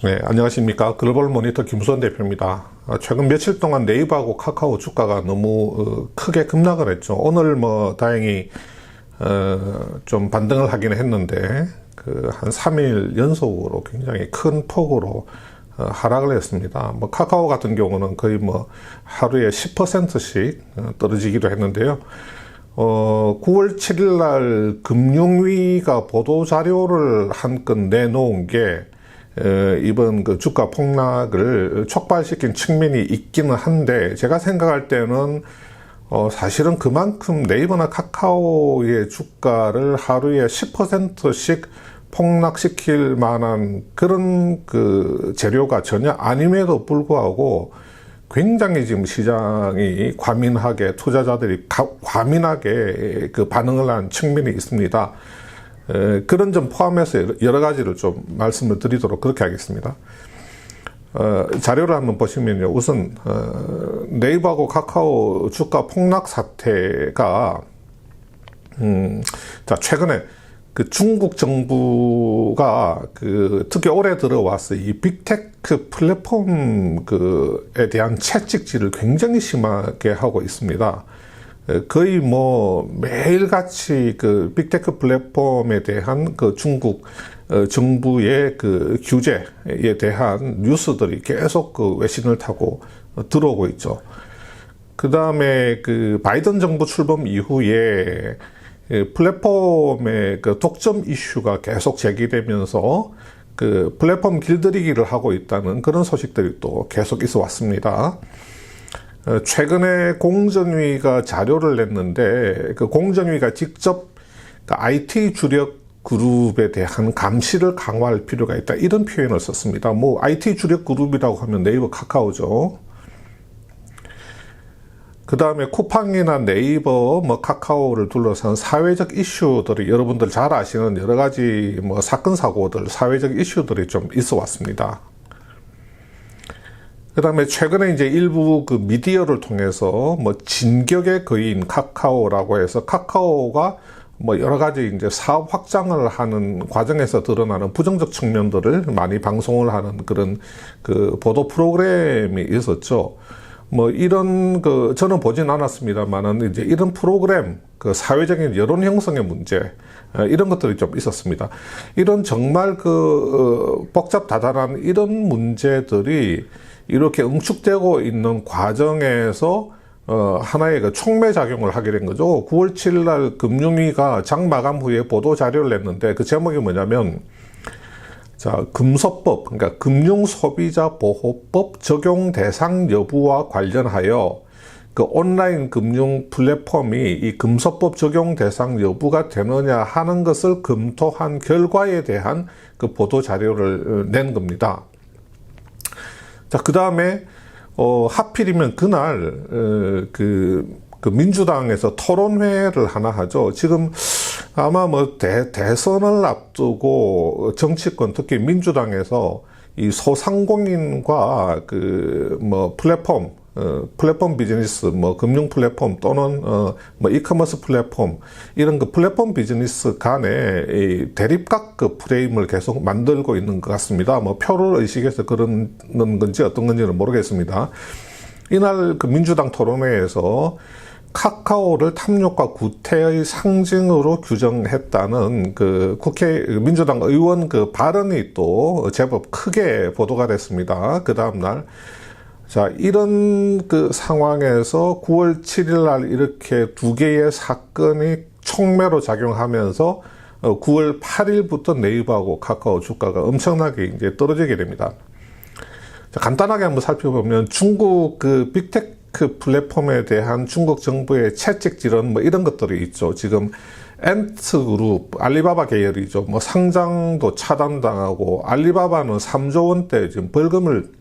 네, 안녕하십니까. 글로벌 모니터 김수원 대표입니다. 최근 며칠 동안 네이버하고 카카오 주가가 너무 크게 급락을 했죠. 오늘 다행히 좀 반등을 하긴 했는데 한 3일 연속으로 굉장히 큰 폭으로 하락을 했습니다. 카카오 같은 경우는 거의 하루에 10%씩 떨어지기도 했는데요. 9월 7일 날 금융위가 보도자료를 한 건 내놓은 게 이번 주가 폭락을 촉발시킨 측면이 있기는 한데, 제가 생각할 때는 사실은 그만큼 네이버나 카카오의 주가를 하루에 10%씩 폭락시킬 만한 그런 재료가 전혀 아님에도 불구하고 굉장히 지금 시장이 과민하게, 투자자들이 과민하게 반응을 한 측면이 있습니다. 그런 점 포함해서 여러 가지를 좀 말씀을 드리도록 그렇게 하겠습니다. 자료를 한번 보시면요. 우선, 네이버하고 카카오 주가 폭락 사태가, 최근에 중국 정부가 특히 올해 들어와서 이 빅테크 플랫폼에 대한 채찍질을 굉장히 심하게 하고 있습니다. 거의 매일같이 빅테크 플랫폼에 대한 중국 정부의 규제에 대한 뉴스들이 계속 외신을 타고 들어오고 있죠. 그 다음에 바이든 정부 출범 이후에 플랫폼의 독점 이슈가 계속 제기되면서 플랫폼 길들이기를 하고 있다는 그런 소식들이 또 계속 있어 왔습니다. 최근에 공정위가 자료를 냈는데, 공정위가 직접 IT 주력 그룹에 대한 감시를 강화할 필요가 있다, 이런 표현을 썼습니다. IT 주력 그룹이라고 하면 네이버, 카카오죠. 그 다음에 쿠팡이나 네이버, 카카오를 둘러싼 사회적 이슈들이, 여러분들 잘 아시는 여러 가지 사건, 사고들, 사회적 이슈들이 좀 있어 왔습니다. 그 다음에 최근에 이제 일부 미디어를 통해서 진격의 거인 카카오라고 해서 카카오가 여러 가지 이제 사업 확장을 하는 과정에서 드러나는 부정적 측면들을 많이 방송을 하는 그런 보도 프로그램이 있었죠. 이런 저는 보진 않았습니다만은 이제 이런 프로그램, 사회적인 여론 형성의 문제, 이런 것들이 좀 있었습니다. 이런 정말 복잡다단한 이런 문제들이 이렇게 응축되고 있는 과정에서 하나의 총매작용을 하게 된 거죠. 9월 7일 날 금융위가 장 마감 후에 보도 자료를 냈는데, 그 제목이 뭐냐면, 금소법, 그러니까 금융소비자보호법 적용 대상 여부와 관련하여 온라인 금융 플랫폼이 이 금소법 적용 대상 여부가 되느냐 하는 것을 검토한 결과에 대한 보도 자료를 낸 겁니다. 그 다음에, 하필이면 그날, 민주당에서 토론회를 하나 하죠. 지금 아마 대선을 앞두고 정치권, 특히 민주당에서 이 소상공인과 플랫폼 비즈니스, 금융 플랫폼 또는 이커머스 플랫폼, 이런 플랫폼 비즈니스 간의 대립각 프레임을 계속 만들고 있는 것 같습니다. 표를 의식해서 그러는 건지 어떤 건지는 모르겠습니다. 이날 민주당 토론회에서 카카오를 탐욕과 구태의 상징으로 규정했다는 민주당 의원 발언이 또 제법 크게 보도가 됐습니다. 그 다음날. 이런 상황에서 9월 7일 날 이렇게 두 개의 사건이 총매로 작용하면서 9월 8일부터 네이버하고 카카오 주가가 엄청나게 이제 떨어지게 됩니다. 간단하게 한번 살펴보면 중국 빅테크 플랫폼에 대한 중국 정부의 채찍질은 이런 것들이 있죠. 지금 엔트그룹, 알리바바 계열이죠. 상장도 차단당하고, 알리바바는 3조 원대 지금 벌금을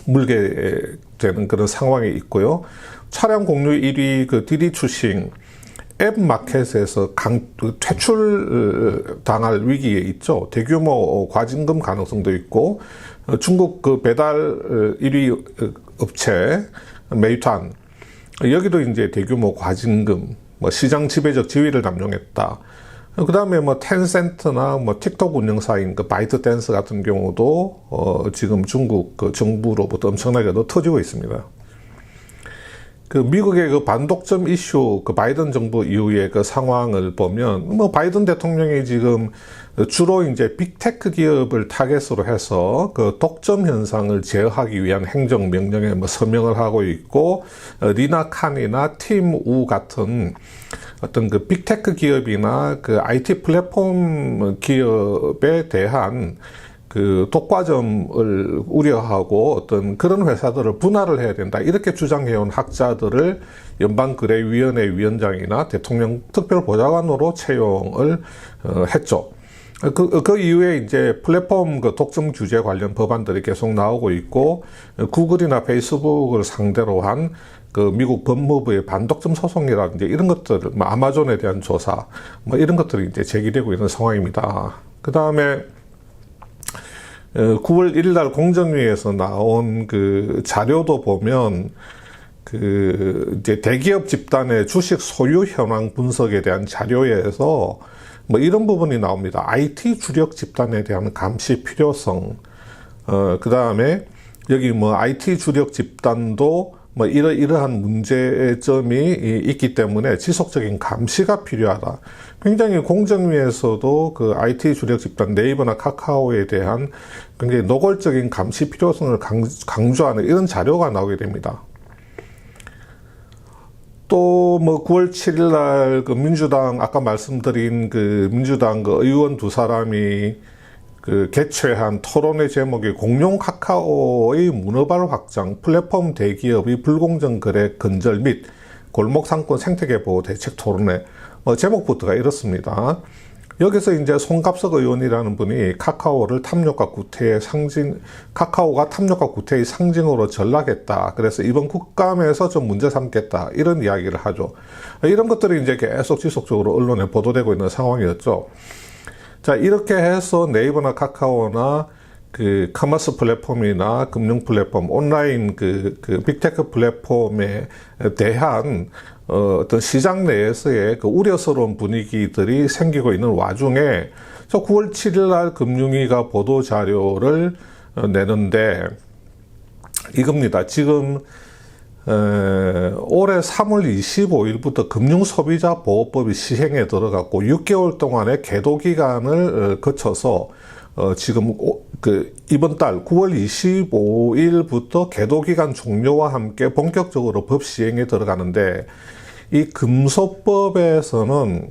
물게 되는 그런 상황이 있고요. 차량 공유 1위 디디추싱 앱 마켓에서 퇴출 당할 위기에 있죠. 대규모 과징금 가능성도 있고, 중국 배달 1위 업체 메이탄, 여기도 이제 대규모 과징금, 시장 지배적 지위를 남용했다. 그 다음에 뭐 텐센트나 뭐 틱톡 운영사인 그 바이트댄스 같은 경우도 지금 중국 그 정부로부터 엄청나게 터지고 있습니다. 그 미국의 그 반독점 이슈, 그 바이든 정부 이후의 그 상황을 보면, 뭐 바이든 대통령이 지금 주로 이제 빅테크 기업을 타겟으로 해서 그 독점 현상을 제어하기 위한 행정 명령에 뭐 서명을 하고 있고, 리나 칸이나 팀 우 같은 어떤 그 빅테크 기업이나 그 IT 플랫폼 기업에 대한 그 독과점을 우려하고 어떤 그런 회사들을 분할을 해야 된다, 이렇게 주장해온 학자들을 연방거래위원회 위원장이나 대통령 특별보좌관으로 채용을 했죠. 그 이후에 이제 플랫폼 그 독점 규제 관련 법안들이 계속 나오고 있고, 구글이나 페이스북을 상대로 한 그 미국 법무부의 반독점 소송이라든지 이런 것들, 뭐 아마존에 대한 조사, 뭐 이런 것들이 이제 제기되고 있는 상황입니다. 그 다음에 9월 1일 날 공정위에서 나온 그 자료도 보면, 그 이제 대기업 집단의 주식 소유 현황 분석에 대한 자료에서 뭐 이런 부분이 나옵니다. IT 주력 집단에 대한 감시 필요성. 그 다음에 여기 뭐 IT 주력 집단도 뭐 이러한 문제점이 있기 때문에 지속적인 감시가 필요하다. 굉장히 공정위에서도 그 IT 주력 집단 네이버나 카카오에 대한 굉장히 노골적인 감시 필요성을 강조하는 이런 자료가 나오게 됩니다. 또 뭐 9월 7일 날 그 민주당, 아까 말씀드린 그 민주당 그 의원 두 사람이 그 개최한 토론의 제목이 공룡 카카오의 문어발 확장, 플랫폼 대기업의 불공정 거래 근절 및 골목 상권 생태계 보호 대책 토론회. 제목부터가 이렇습니다. 여기서 이제 송갑석 의원이라는 분이 카카오가 탐욕과 구태의 상징으로 전락했다. 그래서 이번 국감에서 좀 문제 삼겠다, 이런 이야기를 하죠. 이런 것들이 이제 계속 지속적으로 언론에 보도되고 있는 상황이었죠. 자, 이렇게 해서 네이버나 카카오나 그 커머스 플랫폼이나 금융 플랫폼, 온라인 그 빅테크 플랫폼에 대한 어떤 시장 내에서의 그 우려스러운 분위기들이 생기고 있는 와중에 9월 7일 날 금융위가 보도 자료를 내는데 이겁니다. 지금 올해 3월 25일부터 금융소비자보호법이 시행에 들어갔고 6개월 동안의 계도 기간을 거쳐서 지금 이번 달 9월 25일부터 계도 기간 종료와 함께 본격적으로 법 시행에 들어가는데, 이 금소법에서는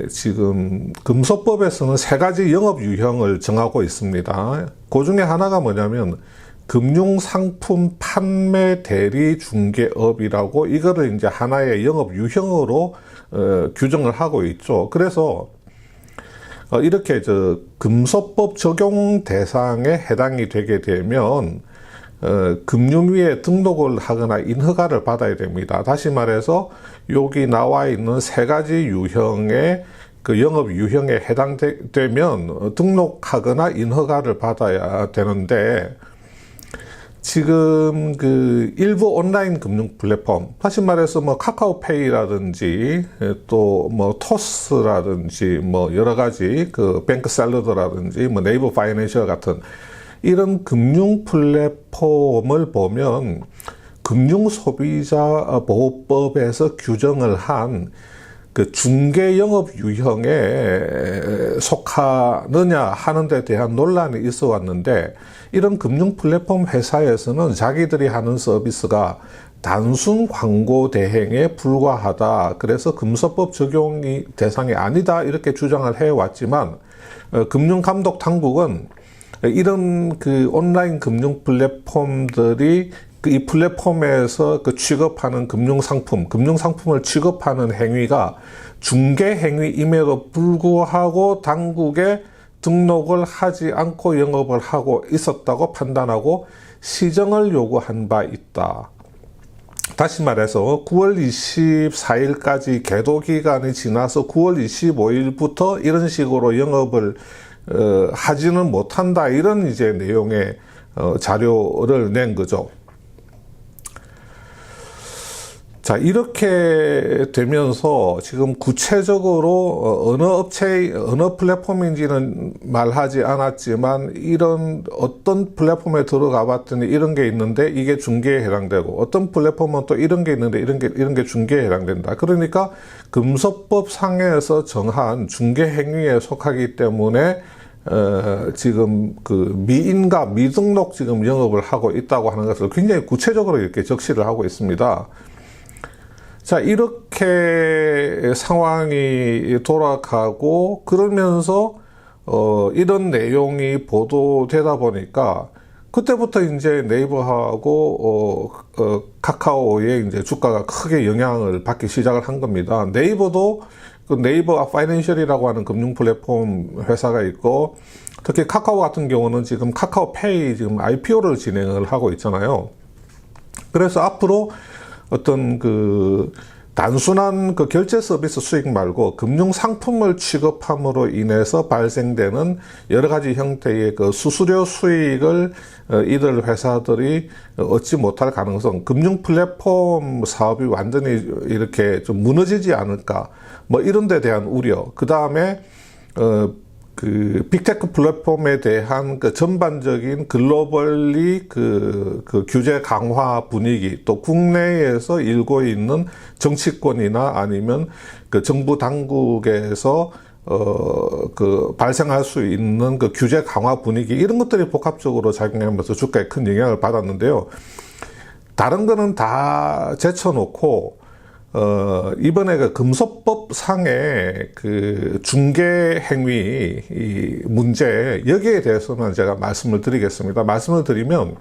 지금 금소법에서는 세 가지 영업 유형을 정하고 있습니다. 그 중에 하나가 뭐냐면 금융상품 판매 대리 중개업이라고, 이거를 이제 하나의 영업 유형으로 규정을 하고 있죠. 그래서 이렇게 금소법 적용 대상에 해당이 되게 되면 금융위에 등록을 하거나 인허가를 받아야 됩니다. 다시 말해서 여기 나와 있는 세 가지 유형의 그 영업 유형에 해당되면 등록하거나 인허가를 받아야 되는데, 지금 그 일부 온라인 금융 플랫폼, 다시 말해서 뭐 카카오페이라든지 또 뭐 토스라든지 뭐 여러 가지 그 뱅크 샐러드라든지 뭐 네이버 파이낸셜 같은 이런 금융 플랫폼을 보면 금융소비자보호법에서 규정을 한 그 중개 영업 유형에 속하느냐 하는 데 대한 논란이 있어 왔는데, 이런 금융 플랫폼 회사에서는 자기들이 하는 서비스가 단순 광고 대행에 불과하다, 그래서 금소법 적용이 대상이 아니다, 이렇게 주장을 해왔지만, 금융감독 당국은 이런 그 온라인 금융 플랫폼들이 이 플랫폼에서 그 취급하는 금융상품을 취급하는 행위가 중개 행위임에도 불구하고 당국에 등록을 하지 않고 영업을 하고 있었다고 판단하고 시정을 요구한 바 있다. 다시 말해서 9월 24일까지 계도 기간이 지나서 9월 25일부터 이런 식으로 영업을 하지는 못한다, 이런 이제 내용의 자료를 낸 거죠. 자, 이렇게 되면서 지금 구체적으로 어느 플랫폼인지는 말하지 않았지만 이런 어떤 플랫폼에 들어가 봤더니 이런 게 있는데 이게 중개에 해당되고 어떤 플랫폼은 또 이런 게 있는데 이런 게 중개에 해당된다. 그러니까 금소법 상에서 정한 중개 행위에 속하기 때문에 지금 그 미인가 미등록 지금 영업을 하고 있다고 하는 것을 굉장히 구체적으로 이렇게 적시를 하고 있습니다. 자, 이렇게 상황이 돌아가고 그러면서 이런 내용이 보도되다 보니까 그때부터 이제 네이버하고 카카오의 이제 주가가 크게 영향을 받기 시작을 한 겁니다. 네이버도 그 네이버 파이낸셜이라고 하는 금융 플랫폼 회사가 있고 특히 카카오 같은 경우는 지금 카카오페이 지금 IPO를 진행을 하고 있잖아요. 그래서 앞으로 어떤 그 단순한 그 결제 서비스 수익 말고 금융 상품을 취급함으로 인해서 발생되는 여러 가지 형태의 그 수수료 수익을 이들 회사들이 얻지 못할 가능성, 금융 플랫폼 사업이 완전히 이렇게 좀 무너지지 않을까, 뭐 이런 데 대한 우려, 그 다음에 그 빅테크 플랫폼에 대한 그 전반적인 글로벌리 그 규제 강화 분위기, 또 국내에서 일고 있는 정치권이나 아니면 그 정부 당국에서 그 발생할 수 있는 그 규제 강화 분위기, 이런 것들이 복합적으로 작용하면서 주가에 큰 영향을 받았는데요. 다른 거는 다 제쳐놓고 이번에 그 금소법 상의 그 중개 행위 이 문제, 여기에 대해서는 제가 말씀을 드리겠습니다. 말씀을 드리면,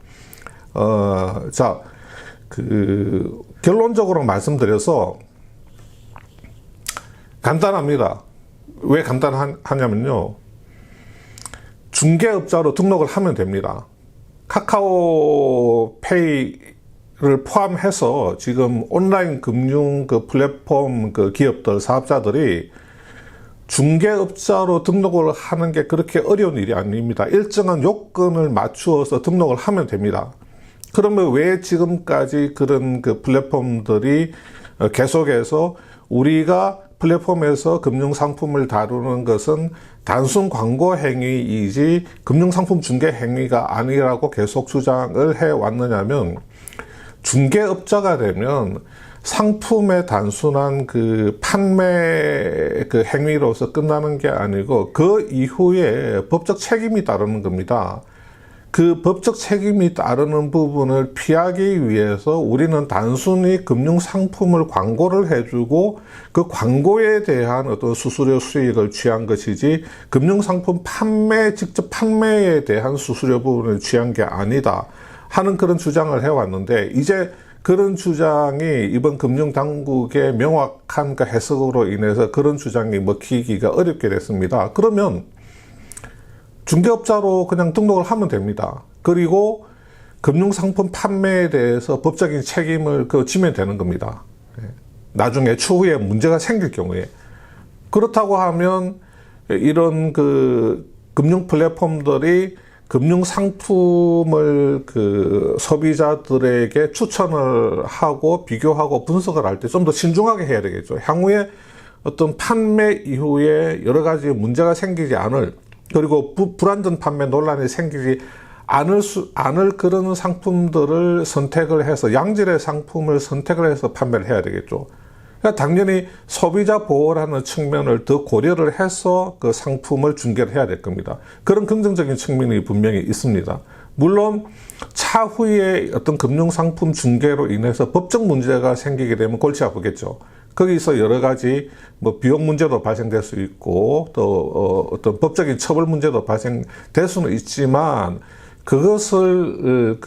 자, 그, 결론적으로 말씀드려서 간단합니다. 왜 간단하냐면요. 중개업자로 등록을 하면 됩니다. 카카오페이 를 포함해서 지금 온라인 금융 그 플랫폼 그 기업들, 사업자들이 중개업자로 등록을 하는 게 그렇게 어려운 일이 아닙니다. 일정한 요건을 맞추어서 등록을 하면 됩니다. 그러면 왜 지금까지 그런 그 플랫폼들이 계속해서 우리가 플랫폼에서 금융상품을 다루는 것은 단순 광고 행위이지 금융상품 중개 행위가 아니라고 계속 주장을 해왔느냐면, 중개업자가 되면 상품의 단순한 그 판매 그 행위로서 끝나는 게 아니고 그 이후에 법적 책임이 따르는 겁니다. 그 법적 책임이 따르는 부분을 피하기 위해서 우리는 단순히 금융 상품을 광고를 해주고 그 광고에 대한 어떤 수수료 수익을 취한 것이지 금융 상품 직접 판매에 대한 수수료 부분을 취한 게 아니다 하는 그런 주장을 해왔는데, 이제 그런 주장이 이번 금융당국의 명확한 그 해석으로 인해서 그런 주장이 먹히기가 어렵게 됐습니다. 그러면 중개업자로 그냥 등록을 하면 됩니다. 그리고 금융상품 판매에 대해서 법적인 책임을 지면 되는 겁니다. 나중에 추후에 문제가 생길 경우에. 그렇다고 하면 이런 그 금융 플랫폼들이 금융 상품을 그 소비자들에게 추천을 하고 비교하고 분석을 할 때 좀 더 신중하게 해야 되겠죠. 향후에 어떤 판매 이후에 여러 가지 문제가 생기지 않을, 그리고 불안전 판매 논란이 생기지 않을 그런 상품들을 선택을 해서, 양질의 상품을 선택을 해서 판매를 해야 되겠죠. 그러니까 당연히 소비자 보호라는 측면을 더 고려를 해서 그 상품을 중개를 해야 될 겁니다. 그런 긍정적인 측면이 분명히 있습니다. 물론 차후에 어떤 금융상품 중개로 인해서 법적 문제가 생기게 되면 골치 아프겠죠. 거기서 여러 가지 뭐 비용 문제도 발생될 수 있고 또 어떤 법적인 처벌 문제도 발생될 수는 있지만, 그것을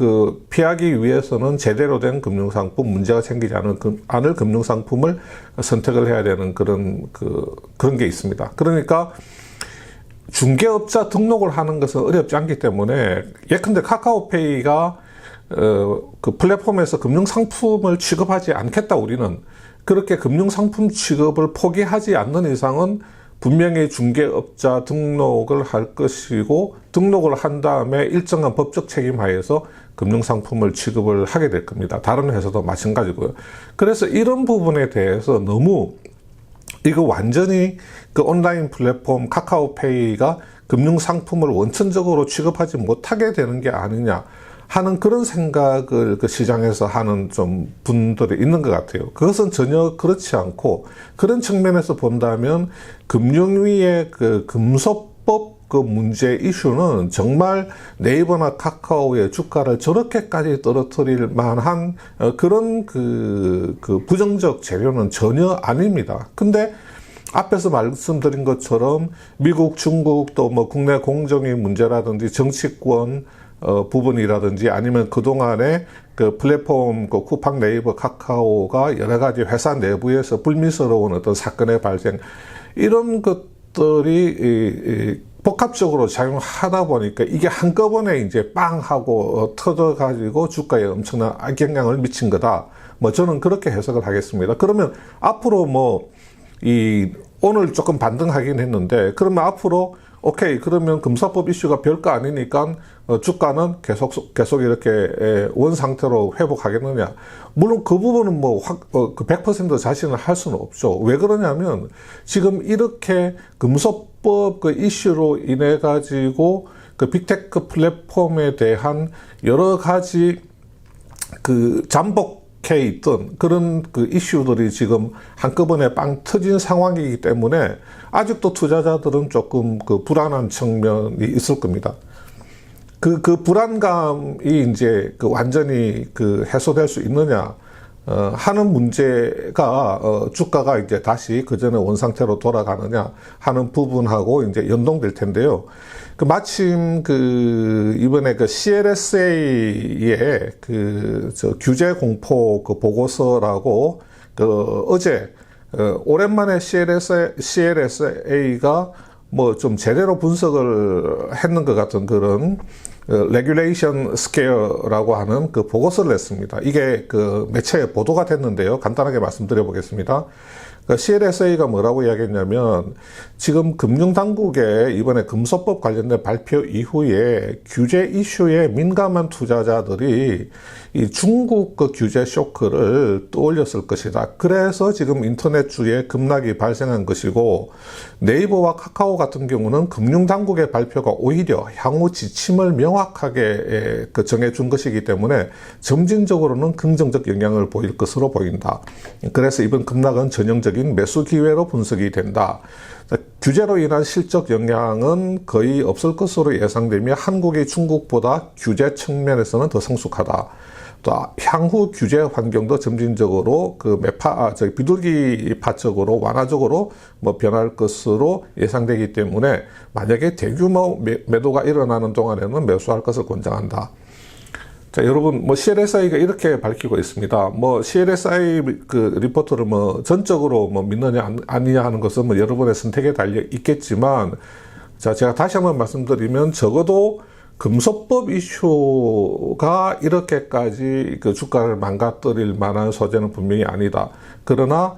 피하기 위해서는 제대로 된 금융상품, 문제가 생기지 않을 금융상품을 선택을 해야 되는 그런 게 있습니다. 그러니까 중개업자 등록을 하는 것은 어렵지 않기 때문에, 예컨대 카카오페이가 그 플랫폼에서 금융상품을 취급하지 않겠다, 우리는 그렇게 금융상품 취급을 포기하지 않는 이상은 분명히 중개업자 등록을 할 것이고 등록을 한 다음에 일정한 법적 책임 하에서 금융상품을 취급을 하게 될 겁니다. 다른 회사도 마찬가지고요. 그래서 이런 부분에 대해서 너무 이거 완전히 그 온라인 플랫폼 카카오페이가 금융상품을 원천적으로 취급하지 못하게 되는 게 아니냐 하는 그런 생각을 그 시장에서 하는 좀 분들이 있는 것 같아요. 그것은 전혀 그렇지 않고 그런 측면에서 본다면 금융위의 그 금소법 그 문제 이슈는 정말 네이버나 카카오의 주가를 저렇게까지 떨어뜨릴 만한 그런 그 부정적 재료는 전혀 아닙니다. 근데 앞에서 말씀드린 것처럼 미국, 중국 또 뭐 국내 공정위 문제라든지 정치권 부분이라든지 아니면 그동안에 그 플랫폼 그 쿠팡, 네이버, 카카오가 여러 가지 회사 내부에서 불미스러운 어떤 사건의 발생 이런 것들이 복합적으로 작용하다 보니까 이게 한꺼번에 이제 빵 하고 터져가지고 주가에 엄청난 악영향을 미친 거다. 뭐 저는 그렇게 해석을 하겠습니다. 그러면 앞으로 뭐 오늘 조금 반등하긴 했는데 그러면 앞으로 오케이 그러면 금사법 이슈가 별거 아니니까 주가는 계속 이렇게 원 상태로 회복하겠느냐. 물론 그 부분은 뭐 100% 자신을 할 수는 없죠. 왜 그러냐면 지금 이렇게 금소법 그 이슈로 인해 가지고 그 빅테크 플랫폼에 대한 여러 가지 그 잠복해 있던 그런 그 이슈들이 지금 한꺼번에 빵 터진 상황이기 때문에 아직도 투자자들은 조금 그 불안한 측면이 있을 겁니다. 그 불안감이 이제 그 완전히 그 해소될 수 있느냐 하는 문제가 주가가 이제 다시 그전에 원상태로 돌아가느냐 하는 부분하고 이제 연동될 텐데요. 그 마침 그 이번에 그 CLSA의 그 규제 공포 그 보고서라고 그 어제 오랜만에 CLSA가 뭐 좀 제대로 분석을 했는 것 같은 그런 레귤레이션 스퀘어라고 하는 그 보고서를 냈습니다. 이게 그 매체에 보도가 됐는데요. 간단하게 말씀드려 보겠습니다. CLSA가 뭐라고 이야기했냐면 지금 금융당국의 이번에 금소법 관련된 발표 이후에 규제 이슈에 민감한 투자자들이 이 중국 그 규제 쇼크를 떠올렸을 것이다. 그래서 지금 인터넷주에 급락이 발생한 것이고 네이버와 카카오 같은 경우는 금융당국의 발표가 오히려 향후 지침을 명확하게 그 정해준 것이기 때문에 점진적으로는 긍정적 영향을 보일 것으로 보인다. 그래서 이번 급락은 전형적인 매수 기회로 분석이 된다. 규제로 인한 실적 영향은 거의 없을 것으로 예상되며 한국이 중국보다 규제 측면에서는 더 성숙하다. 또 향후 규제 환경도 점진적으로 그 비둘기파적으로 완화적으로 뭐 변할 것으로 예상되기 때문에 만약에 대규모 매도가 일어나는 동안에는 매수할 것을 권장한다. 자, 여러분, 뭐, CLSA가 이렇게 밝히고 있습니다. 뭐, CLSA 그 리포트를 뭐, 전적으로 뭐, 믿느냐, 아니냐 하는 것은 뭐, 여러분의 선택에 달려 있겠지만, 자, 제가 다시 한번 말씀드리면, 적어도 금소법 이슈가 이렇게까지 그 주가를 망가뜨릴 만한 소재는 분명히 아니다. 그러나,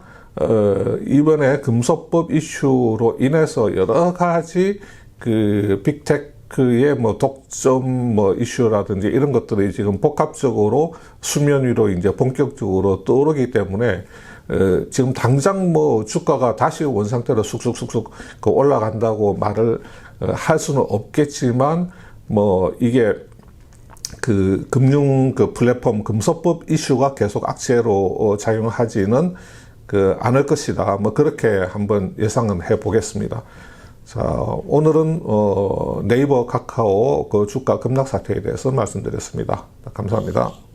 이번에 금소법 이슈로 인해서 여러 가지 그 빅테크의 뭐 독점 뭐 이슈라든지 이런 것들이 지금 복합적으로 수면 위로 이제 본격적으로 떠오르기 때문에 지금 당장 뭐 주가가 다시 원상태로 쑥쑥 올라간다고 말을 할 수는 없겠지만 뭐 이게 그 금융 그 플랫폼 금소법 이슈가 계속 악재로 작용하지는 않을 것이다. 뭐 그렇게 한번 예상은 해 보겠습니다. 자, 오늘은 네이버, 카카오 그 주가 급락 사태에 대해서 말씀드렸습니다. 감사합니다.